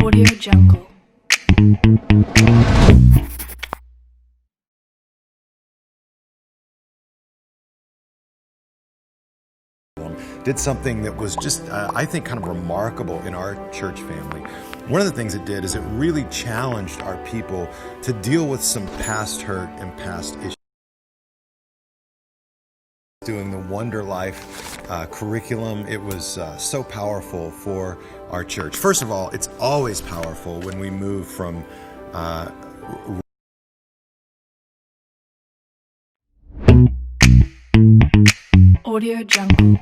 Audio Jungle. Did something that was just, I think, kind of remarkable in our church family. One of the things it did is it really challenged our people to deal with some past hurt and past issues. Doing the Wonder Life curriculum, it was so powerful for our church. First of all, it's always powerful when we move from Audio Jungle.